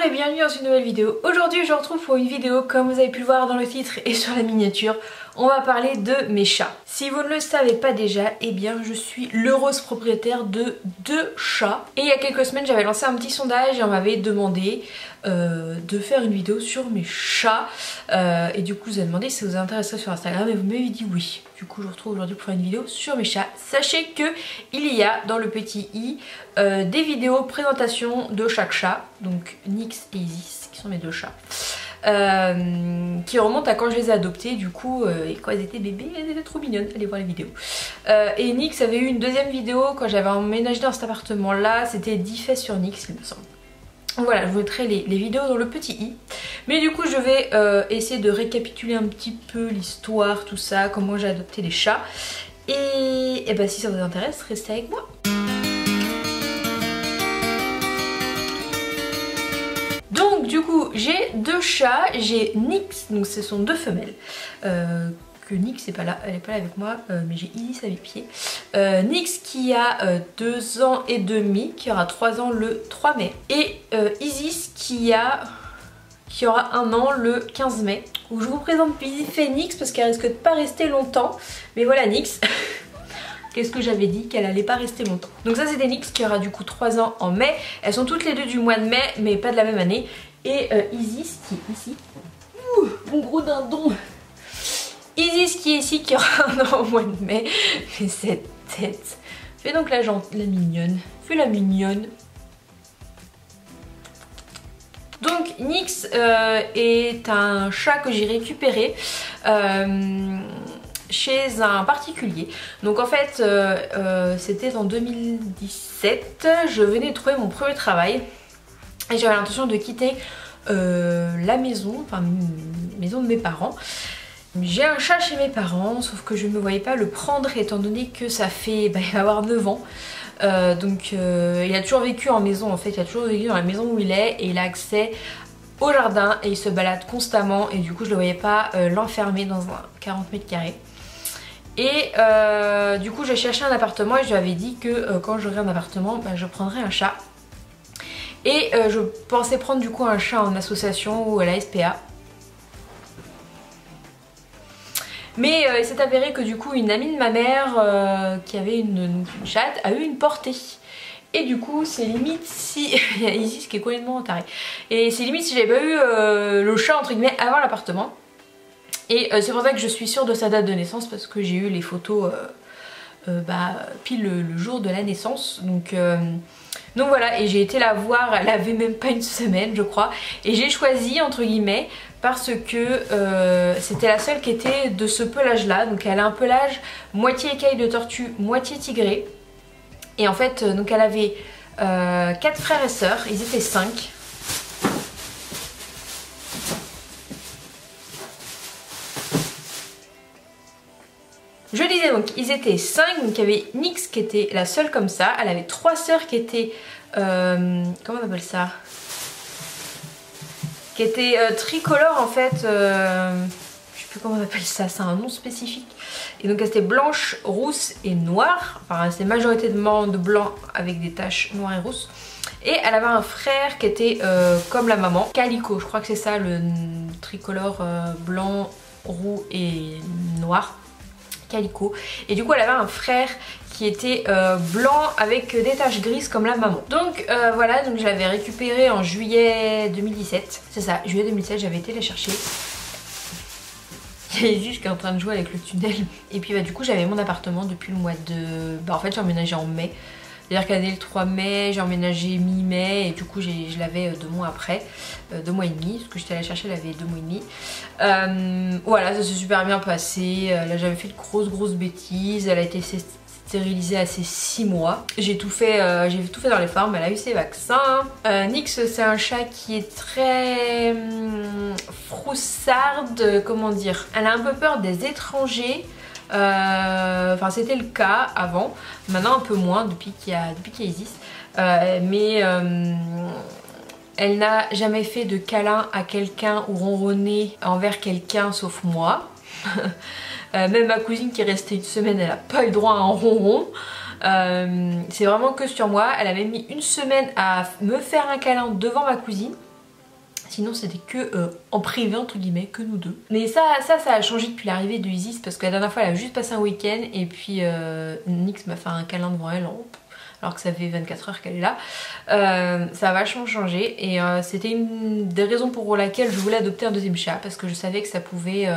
et bienvenue dans une nouvelle vidéo. Aujourd'hui je vous retrouve pour une vidéo, comme vous avez pu le voir dans le titre et sur la miniature, on va parler de mes chats. Si vous ne le savez pas déjà, eh bien je suis l'heureuse propriétaire de 2 chats. Et il y a quelques semaines j'avais lancé un petit sondage et on m'avait demandé de faire une vidéo sur mes chats. Et du coup je vous ai demandé si ça vous intéresserait sur Instagram et vous m'avez dit oui. Du coup je vous retrouve aujourd'hui pour faire une vidéo sur mes chats. Sachez que il y a dans le petit i des vidéos présentation de chaque chat. Donc Nyx et Isis qui sont mes 2 chats. Qui remontent à quand je les ai adoptés du coup et quand elles étaient bébés, elles étaient trop mignonnes, allez voir les vidéos. Et Nyx avait eu une deuxième vidéo quand j'avais emménagé dans cet appartement là, c'était 10 faits sur Nyx il me semble. Voilà, je vous mettrai les vidéos dans le petit i. Mais du coup je vais essayer de récapituler un petit peu l'histoire, tout ça, comment j'ai adopté les chats. Et bah si ça vous intéresse, restez avec moi. Donc du coup j'ai 2 chats, j'ai Nyx, donc ce sont 2 femelles. Que Nyx n'est pas là, elle n'est pas là avec moi, mais j'ai Isis à mes pieds. Nyx qui a 2 ans et demi, qui aura 3 ans le 3 mai. Et Isis qui aura 1 an le 15 mai. Donc je vous présente vite fait Nyx parce qu'elle risque de pas rester longtemps. Mais voilà Nyx. Qu'est-ce que j'avais dit? Qu'elle allait pas rester longtemps. Donc ça c'était Nyx qui aura du coup 3 ans en mai. Elles sont toutes les 2 du mois de mai mais pas de la même année. Et Isis qui est ici. Ouh, mon gros dindon. Isis qui est ici qui aura 1 an au mois de mai. Mais cette tête. Fais donc la mignonne. Fais la mignonne. Donc Nyx est un chat que j'ai récupéré chez un particulier. Donc en fait c'était en 2017, je venais de trouver mon premier travail et j'avais l'intention de quitter la maison, enfin la maison de mes parents. J'ai un chat chez mes parents, sauf que je ne me voyais pas le prendre étant donné que ça fait, il va avoir 9 ans. Donc il a toujours vécu en maison en fait, il a toujours vécu dans la maison où il est et il a accès au jardin et il se balade constamment et du coup je ne voyais pas l'enfermer dans un 40 mètres carrés. Et du coup j'ai cherché un appartement et je lui avais dit que quand j'aurais un appartement je prendrais un chat. Et je pensais prendre du coup un chat en association ou à la SPA. Mais il s'est avéré que du coup une amie de ma mère qui avait une chatte a eu une portée. Et du coup c'est limite si... il y a Isis qui est complètement tarée. Et c'est limite si j'avais pas eu le chat entre guillemets avant l'appartement. Et c'est pour ça que je suis sûre de sa date de naissance parce que j'ai eu les photos pile le jour de la naissance. Donc voilà, et j'ai été la voir, elle avait même pas une semaine je crois. Et j'ai choisi entre guillemets parce que c'était la seule qui était de ce pelage là. Donc elle a un pelage moitié écaille de tortue, moitié tigré. Et en fait donc elle avait 4 frères et sœurs, ils étaient 5. Je disais donc ils étaient 5, donc il y avait Nyx qui était la seule comme ça. Elle avait 3 sœurs qui étaient comment on appelle ça, qui étaient tricolores en fait, je sais plus comment on appelle ça, c'est un nom spécifique. Et donc elles étaient blanches, rousses et noires, enfin c'était majoritairement de blanc avec des taches noires et rousses. Et elle avait un frère qui était comme la maman, Calico, je crois que c'est ça le tricolore blanc, roux et noir. Calico. Et du coup elle avait un frère qui était blanc avec des taches grises comme la maman. Donc voilà, donc je l'avais récupéré en juillet 2017. C'est ça, juillet 2017 j'avais été les chercher. Il y a juste qui est en train de jouer avec le tunnel. Et puis du coup j'avais mon appartement depuis le mois de... en fait j'ai emménagé en mai. C'est-à-dire qu'elle est le 3 mai, j'ai emménagé mi-mai et du coup je l'avais 2 mois après, 2 mois et demi, parce que j'étais allée chercher, elle avait 2 mois et demi. Voilà, ça s'est super bien passé, là j'avais fait de grosses bêtises, elle a été stérilisée à ses 6 mois. J'ai tout fait dans les formes, elle a eu ses vaccins. Nyx c'est un chat qui est très froussarde, comment dire, elle a un peu peur des étrangers. Enfin c'était le cas avant, maintenant un peu moins depuis qu'il y a Isis, mais elle n'a jamais fait de câlin à quelqu'un ou ronronné envers quelqu'un sauf moi. Même ma cousine qui est restée 1 semaine, elle n'a pas eu droit à un ronron. C'est vraiment que sur moi. Elle avait mis 1 semaine à me faire un câlin devant ma cousine. Sinon c'était que en privé entre guillemets, que nous deux. Mais ça a changé depuis l'arrivée de Isis parce que la dernière fois elle a juste passé un week-end et puis Nyx m'a fait un câlin devant elle alors que ça fait 24 heures qu'elle est là. Ça a vachement changé et c'était une des raisons pour laquelle je voulais adopter un deuxième chat parce que je savais que ça pouvait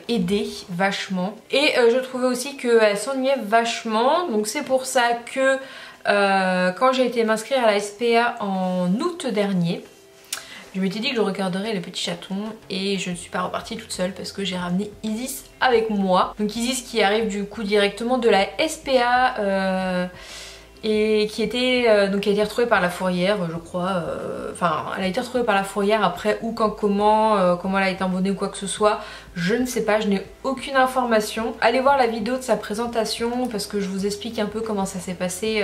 aider vachement. Et je trouvais aussi qu'elle s'ennuyait vachement, donc c'est pour ça que quand j'ai été m'inscrire à la SPA en août dernier, je m'étais dit que je regarderais les petits chatons et je ne suis pas repartie toute seule parce que j'ai ramené Isis avec moi. Donc Isis qui arrive du coup directement de la SPA et qui était donc a été retrouvée par la fourrière je crois. Enfin elle a été retrouvée par la fourrière, après où, quand, comment elle a été abonnée ou quoi que ce soit, je ne sais pas, je n'ai aucune information. Allez voir la vidéo de sa présentation parce que je vous explique un peu comment ça s'est passé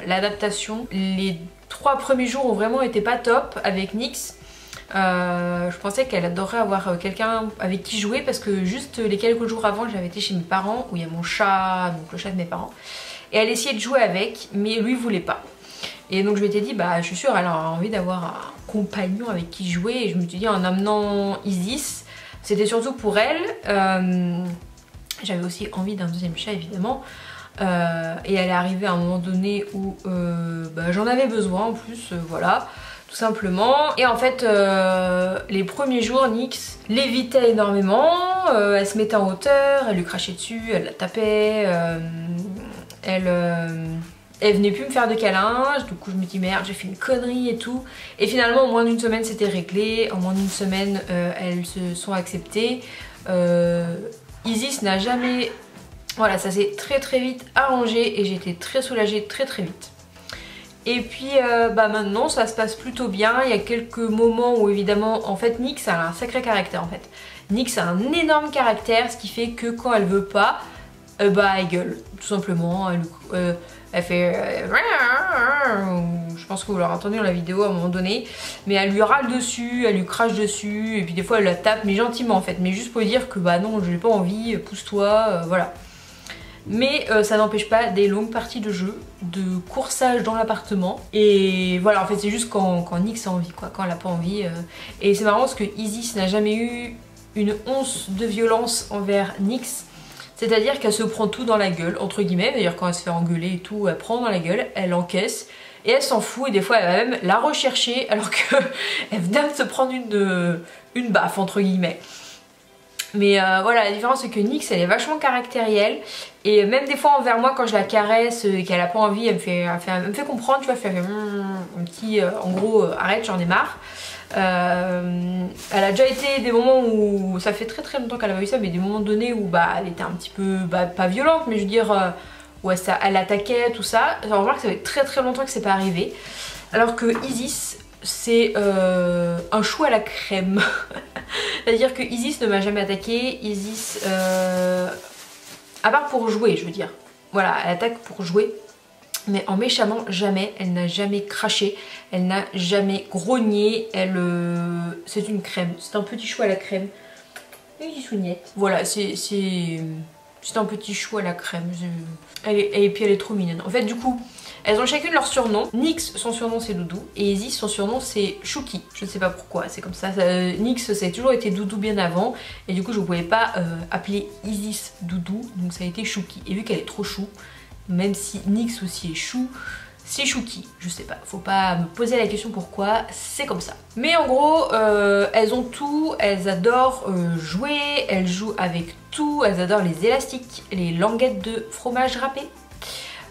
l'adaptation. Les 3 premiers jours ont vraiment été pas top avec Nyx. Je pensais qu'elle adorerait avoir quelqu'un avec qui jouer parce que juste les quelques jours avant j'avais été chez mes parents où il y a mon chat, donc le chat de mes parents, et elle essayait de jouer avec mais lui voulait pas. Et donc je m'étais dit bah je suis sûre elle a envie d'avoir un compagnon avec qui jouer, et je me suis dit en amenant Isis c'était surtout pour elle. J'avais aussi envie d'un deuxième chat évidemment. Et elle est arrivée à un moment donné où j'en avais besoin en plus, voilà, tout simplement. Et en fait les premiers jours Nyx l'évitait énormément, elle se mettait en hauteur, elle lui crachait dessus, elle la tapait, elle venait plus me faire de câlins. Du coup je me dis merde, j'ai fait une connerie et tout. Et finalement en moins d'une semaine c'était réglé, en moins d'une semaine elles se sont acceptées. Isis n'a jamais... Voilà, ça s'est très vite arrangé et j'ai été très soulagée très vite. Et puis maintenant ça se passe plutôt bien. Il y a quelques moments où évidemment en fait Nyx a un sacré caractère en fait. Nyx a un énorme caractère, ce qui fait que quand elle veut pas, elle gueule tout simplement. Elle fait... Je pense que vous l'aurez entendu dans la vidéo à un moment donné. Mais elle lui râle dessus, elle lui crache dessus. Et puis des fois elle la tape, mais gentiment en fait. Mais juste pour lui dire que bah non, je n'ai pas envie, pousse-toi, voilà. Mais ça n'empêche pas des longues parties de jeu, de coursage dans l'appartement. Et voilà, en fait c'est juste quand Nyx a envie quoi, quand elle a pas envie. Et c'est marrant parce que Isis n'a jamais eu une once de violence envers Nyx. C'est-à-dire qu'elle se prend tout dans la gueule, entre guillemets. D'ailleurs quand elle se fait engueuler et tout, elle prend dans la gueule, elle encaisse. Et elle s'en fout, et des fois elle va même la rechercher alors qu'elle vient de se prendre une baffe entre guillemets. Mais voilà, la différence c'est que Nyx elle est vachement caractérielle. Et même des fois envers moi quand je la caresse et qu'elle a pas envie, elle me fait comprendre, tu vois, elle fait un petit en gros arrête, j'en ai marre. Elle a déjà été des moments où ça fait très longtemps qu'elle a pas eu ça, mais des moments donnés où elle était un petit peu pas violente, mais je veux dire où elle attaquait tout ça. On remarque que ça fait très longtemps que c'est pas arrivé. Alors que Isis c'est un chou à la crème. C'est-à-dire que Isis ne m'a jamais attaqué. Isis à part pour jouer je veux dire. Voilà, elle attaque pour jouer. Mais en méchamment, jamais, elle n'a jamais craché, elle n'a jamais grogné, c'est une crème, c'est un petit chou à la crème. Une petite sougnette. Voilà, c'est un petit chou à la crème. Et puis elle est trop mignonne. En fait du coup, elles ont chacune leur surnom. Nyx, son surnom c'est Doudou, et Isis, son surnom c'est Chouki. Je ne sais pas pourquoi, c'est comme ça. Nyx, ça a toujours été Doudou bien avant, et du coup je ne pouvais pas appeler Isis Doudou, donc ça a été Chouki. Et vu qu'elle est trop chou, même si Nyx aussi est chou, c'est Chouki, je sais pas, faut pas me poser la question pourquoi, c'est comme ça. Mais en gros, elles ont tout, elles adorent jouer, elles jouent avec tout, elles adorent les élastiques, les languettes de fromage râpé,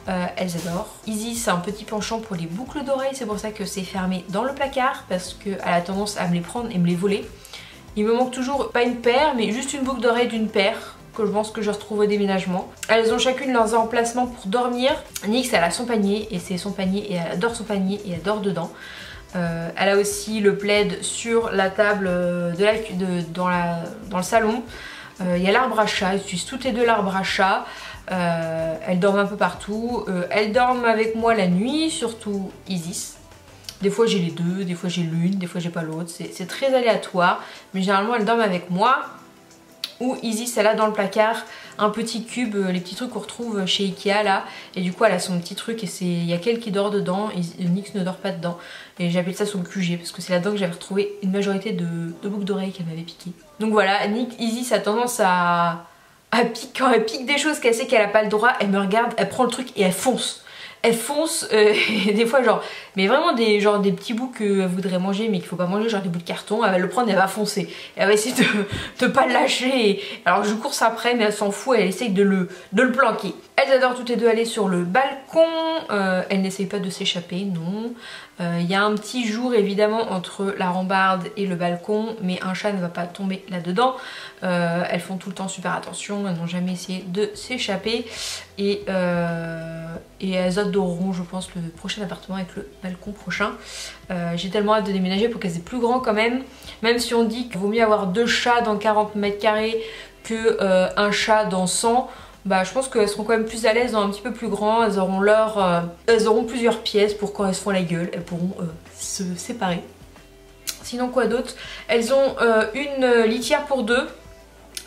elles adorent. Isis a un petit penchant pour les boucles d'oreilles, c'est pour ça que c'est fermé dans le placard, parce qu'elle a tendance à me les prendre et me les voler. Il me manque toujours, pas une paire, mais juste une boucle d'oreille d'une paire, que je pense que je retrouve au déménagement. Elles ont chacune leurs emplacements pour dormir. Nyx elle a son panier et c'est son panier et elle adore son panier et elle dort dedans. Elle a aussi le plaid sur la table dans le salon. Il y a l'arbre à chat, elles utilisent toutes les deux l'arbre à chat. Elles dorment un peu partout. Elles dorment avec moi la nuit, surtout Isis. Des fois j'ai les deux, des fois j'ai l'une, des fois j'ai pas l'autre. C'est très aléatoire, mais généralement elles dorment avec moi. où Isis elle a dans le placard un petit cube, les petits trucs qu'on retrouve chez Ikea là, et du coup elle a son petit truc et il y a qu'elle qui dort dedans et Nyx ne dort pas dedans, et j'appelle ça son QG parce que c'est là-dedans que j'avais retrouvé une majorité de boucles d'oreilles qu'elle m'avait piqué. Donc voilà, Isis a tendance à quand elle pique des choses qu'elle sait qu'elle a pas le droit, elle me regarde, elle prend le truc et elle fonce. Elle fonce, des fois genre, mais vraiment des petits bouts qu'elle voudrait manger mais qu'il faut pas manger, genre des bouts de carton, elle va le prendre et elle va foncer. Et elle va essayer de pas le lâcher. Alors je course après mais elle s'en fout, elle essaye de le planquer. Elles adorent toutes les deux aller sur le balcon, elles n'essayent pas de s'échapper, non. Il y a un petit jour évidemment entre la rambarde et le balcon, mais un chat ne va pas tomber là-dedans. Elles font tout le temps super attention, elles n'ont jamais essayé de s'échapper. Et elles adoreront je pense le prochain appartement avec le balcon prochain. J'ai tellement hâte de déménager pour qu'elles aient plus grand quand même. Même si on dit qu'il vaut mieux avoir 2 chats dans 40 mètres carrés que un chat dans 100. Bah je pense qu'elles seront quand même plus à l'aise dans un petit peu plus grand, elles auront plusieurs pièces pour quand elles se font la gueule, elles pourront se séparer. Sinon quoi d'autre? Elles ont une litière pour 2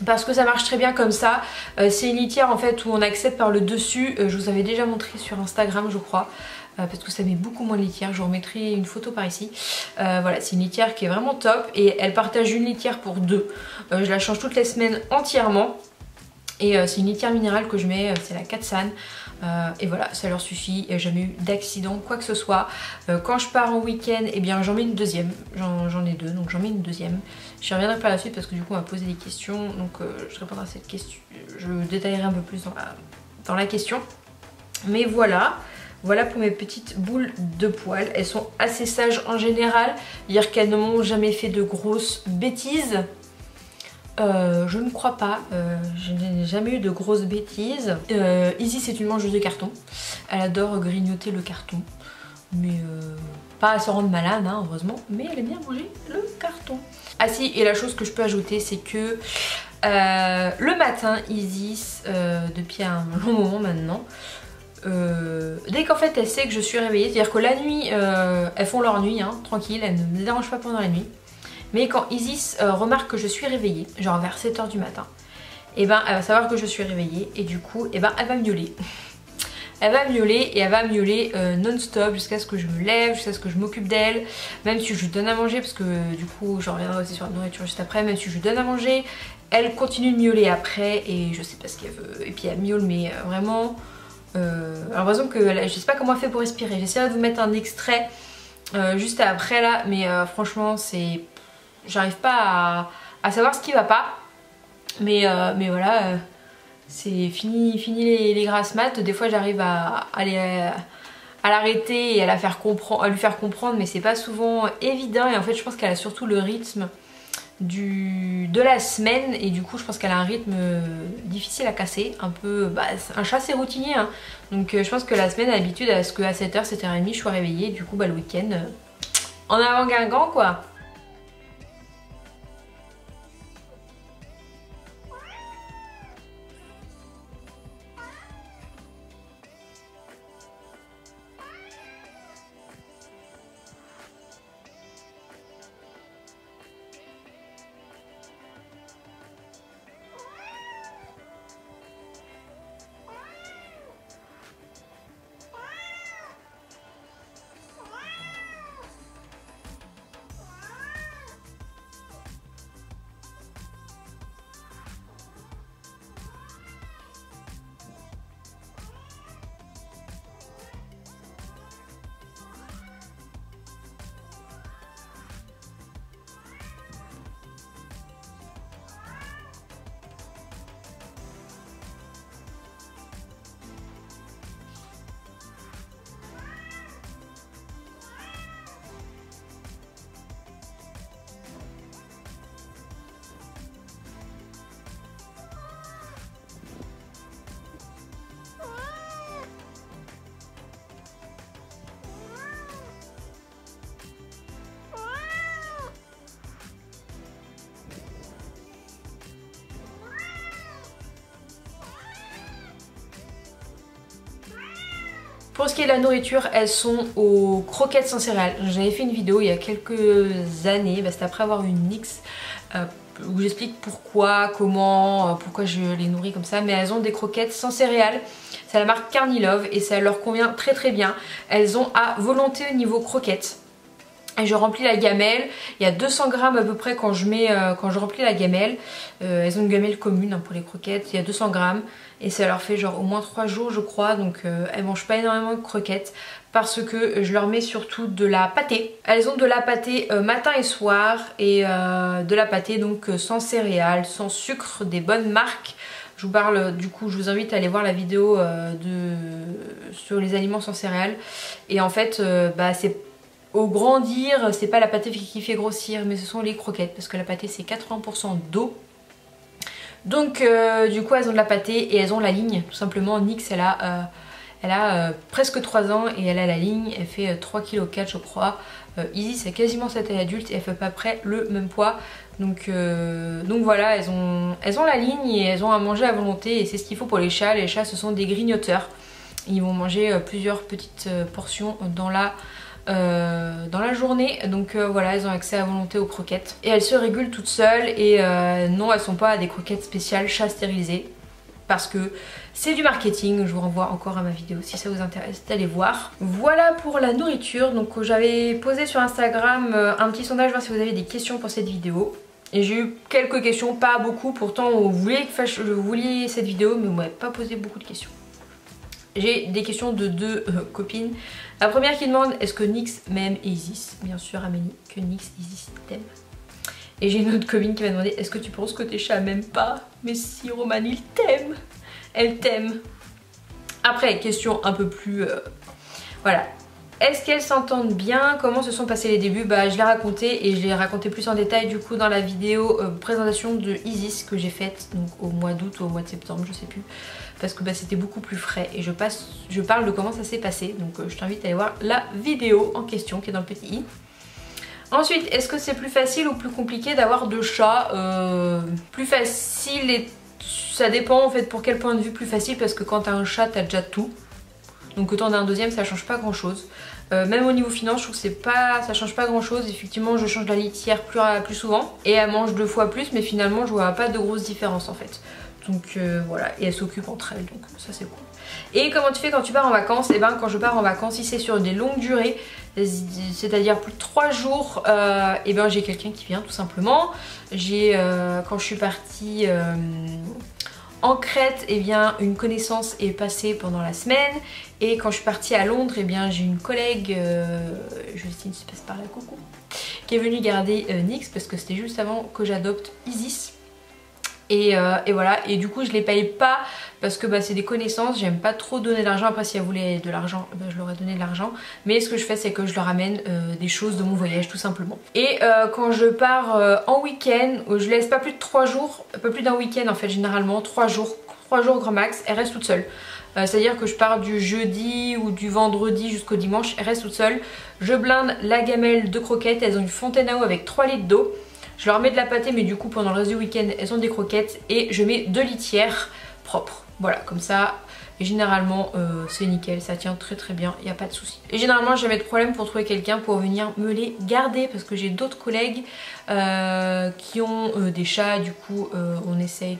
parce que ça marche très bien comme ça. C'est une litière en fait où on accède par le dessus, je vous avais déjà montré sur Instagram je crois. Parce que ça met beaucoup moins de litière, je vous remettrai une photo par ici. Voilà, c'est une litière qui est vraiment top et elle partage une litière pour 2. Je la change toutes les semaines entièrement. Et c'est une litière minérale que je mets, c'est la Katsan. Et voilà, ça leur suffit, il n'y a jamais eu d'accident, quoi que ce soit. Quand je pars en week-end, eh bien j'en mets une deuxième. J'en ai 2, donc j'en mets une deuxième. Je reviendrai par la suite parce que du coup on m'a posé des questions. Donc je répondrai à cette question. Je détaillerai un peu plus dans la question. Mais voilà. Voilà pour mes petites boules de poils. Elles sont assez sages en général. Dire qu'elles ne m'ont jamais fait de grosses bêtises. Je ne crois pas, je n'ai jamais eu de grosses bêtises. Isis c'est une mangeuse de carton, elle adore grignoter le carton, mais pas à se rendre malade hein, heureusement, mais elle aime bien manger le carton. Ah si, et la chose que je peux ajouter c'est que le matin Isis, depuis un long moment maintenant, dès qu'en fait elle sait que je suis réveillée, c'est à dire que la nuit elles font leur nuit hein, tranquille, elles ne me dérangent pas pendant la nuit. Mais quand Isis remarque que je suis réveillée, genre vers 7 h du matin, et ben elle va savoir que je suis réveillée et du coup et ben elle va miauler. Elle va miauler et elle va miauler non-stop jusqu'à ce que je me lève, jusqu'à ce que je m'occupe d'elle. Même si je lui donne à manger, parce que du coup j'en reviendrai aussi sur la nourriture juste après, même si je lui donne à manger, elle continue de miauler après et je sais pas ce qu'elle veut. Et puis elle miaule mais vraiment... alors par exemple que je sais pas comment elle fait pour respirer. J'essaierai de vous mettre un extrait juste après là, mais franchement c'est... J'arrive pas à savoir ce qui va pas, mais voilà, c'est fini les grasses mat. Des fois j'arrive à l'arrêter et à lui faire comprendre, mais c'est pas souvent évident. Et en fait je pense qu'elle a surtout le rythme de la semaine et du coup je pense qu'elle a un rythme difficile à casser, un peu, bah, un chat c'est routinier hein. Donc je pense que la semaine a l'habitude à ce qu'à 7 h, 7 h30 je sois réveillée, du coup bah le week-end en avant Guingamp quoi. Pour ce qui est de la nourriture, elles sont aux croquettes sans céréales. J'avais fait une vidéo il y a quelques années, bah, c'était après avoir eu une Nyx, où j'explique pourquoi, comment, pourquoi je les nourris comme ça. Mais elles ont des croquettes sans céréales. C'est la marque Carnilove et ça leur convient très très bien. Elles ont à volonté au niveau croquettes. Et je remplis la gamelle, il y a 200 grammes à peu près quand je remplis la gamelle. Elles ont une gamelle commune hein, pour les croquettes, il y a 200 grammes. Et ça leur fait genre au moins 3 jours je crois. Donc elles mangent pas énormément de croquettes parce que je leur mets surtout de la pâtée. Elles ont de la pâtée matin et soir et de la pâtée donc sans céréales, sans sucre, des bonnes marques. Je vous parle du coup, je vous invite à aller voir la vidéo sur les aliments sans céréales. Et en fait c'est au grandir, c'est pas la pâtée qui fait grossir, mais ce sont les croquettes parce que la pâtée c'est 80% d'eau. Donc du coup elles ont de la pâtée et elles ont la ligne tout simplement. Nyx elle a presque 3 ans et elle a la ligne, elle fait 3,4 kg je crois. Izzy c'est quasiment sa taille adulte et elle fait à peu près le même poids. Donc voilà, elles ont la ligne et elles ont à manger à volonté et c'est ce qu'il faut pour les chats. Les chats ce sont des grignoteurs. Ils vont manger plusieurs petites portions dans la journée. Donc voilà, elles ont accès à volonté aux croquettes. Et elles se régulent toutes seules et non, elles sont pas à des croquettes spéciales chat stérilisées. Parce que c'est du marketing, je vous renvoie encore à ma vidéo si ça vous intéresse d'aller voir. Voilà pour la nourriture, donc j'avais posé sur Instagram un petit sondage voir si vous avez des questions pour cette vidéo. Et j'ai eu quelques questions, pas beaucoup, pourtant vous vouliez cette vidéo mais vous m'avez pas posé beaucoup de questions. J'ai des questions de 2 copines. La première qui demande est-ce que Nyx m'aime et Isis. Bien sûr Amélie, que Nyx et Isis t'aiment. Et j'ai une autre copine qui m'a demandé est-ce que tu penses que tes chats m'aiment pas? Mais si Romane il t'aime, elle t'aime. Après question un peu plus voilà. Est-ce qu'elles s'entendent bien? Comment se sont passés les débuts? Bah je l'ai raconté et je l'ai raconté plus en détail du coup dans la vidéo présentation de Isis que j'ai faite donc au mois d'août ou au mois de septembre, je sais plus. Parce que c'était beaucoup plus frais et je parle de comment ça s'est passé. Donc je t'invite à aller voir la vidéo en question qui est dans le petit i. Ensuite, est-ce que c'est plus facile ou plus compliqué d'avoir 2 chats? Plus facile et ça dépend en fait pour quel point de vue plus facile parce que quand t'as un chat t'as déjà tout. Donc autant d'un deuxième ça change pas grand chose. Même au niveau finance je trouve que ça change pas grand chose. Effectivement je change la litière plus souvent et elle mange 2 fois plus mais finalement je vois pas de grosse différence en fait. Donc voilà, et elles s'occupent entre elles, donc ça c'est cool. Et comment tu fais quand tu pars en vacances? Et ben quand je pars en vacances, si c'est sur des longues durées, c'est-à-dire plus de 3 jours, et ben j'ai quelqu'un qui vient tout simplement. Quand je suis partie en Crète, et bien une connaissance est passée pendant la semaine. Et quand je suis partie à Londres, et bien j'ai une collègue, Justine se passe par là, coucou, qui est venue garder Nyx parce que c'était juste avant que j'adopte Isis. Et voilà, et du coup je les paye pas parce que c'est des connaissances, j'aime pas trop donner de l'argent. Après si elle voulait de l'argent, je leur ai donné de l'argent. Mais ce que je fais c'est que je leur amène des choses de mon voyage tout simplement. Et quand je pars en week-end, je laisse pas plus de 3 jours, pas plus d'un week-end en fait généralement, 3 jours grand max, elle reste toute seule. C'est à dire que je pars du jeudi ou du vendredi jusqu'au dimanche, elle reste toute seule. Je blinde la gamelle de croquettes, elles ont une fontaine à eau avec 3 litres d'eau. Je leur mets de la pâtée mais du coup pendant le reste du week-end elles ont des croquettes et je mets 2 litières propres. Voilà comme ça et généralement c'est nickel, ça tient très très bien, il n'y a pas de souci. Et généralement j'ai jamais de problème pour trouver quelqu'un pour venir me les garder parce que j'ai d'autres collègues qui ont des chats, du coup on essaye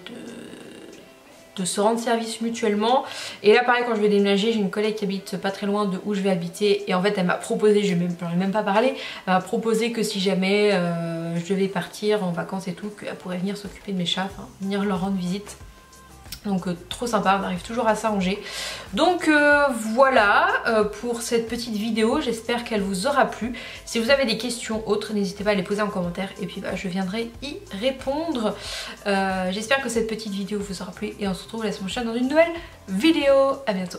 de se rendre service mutuellement. Et là pareil quand je vais déménager j'ai une collègue qui habite pas très loin de où je vais habiter et en fait elle m'a proposé, je n'en ai même pas parlé, elle m'a proposé que si jamais je devais partir en vacances et tout, qu'elle pourrait venir s'occuper de mes chats, enfin venir leur rendre visite. Donc trop sympa, on arrive toujours à s'arranger. Donc voilà pour cette petite vidéo, j'espère qu'elle vous aura plu. Si vous avez des questions autres, n'hésitez pas à les poser en commentaire et puis je viendrai y répondre. J'espère que cette petite vidéo vous aura plu et on se retrouve la semaine prochaine dans une nouvelle vidéo. À bientôt.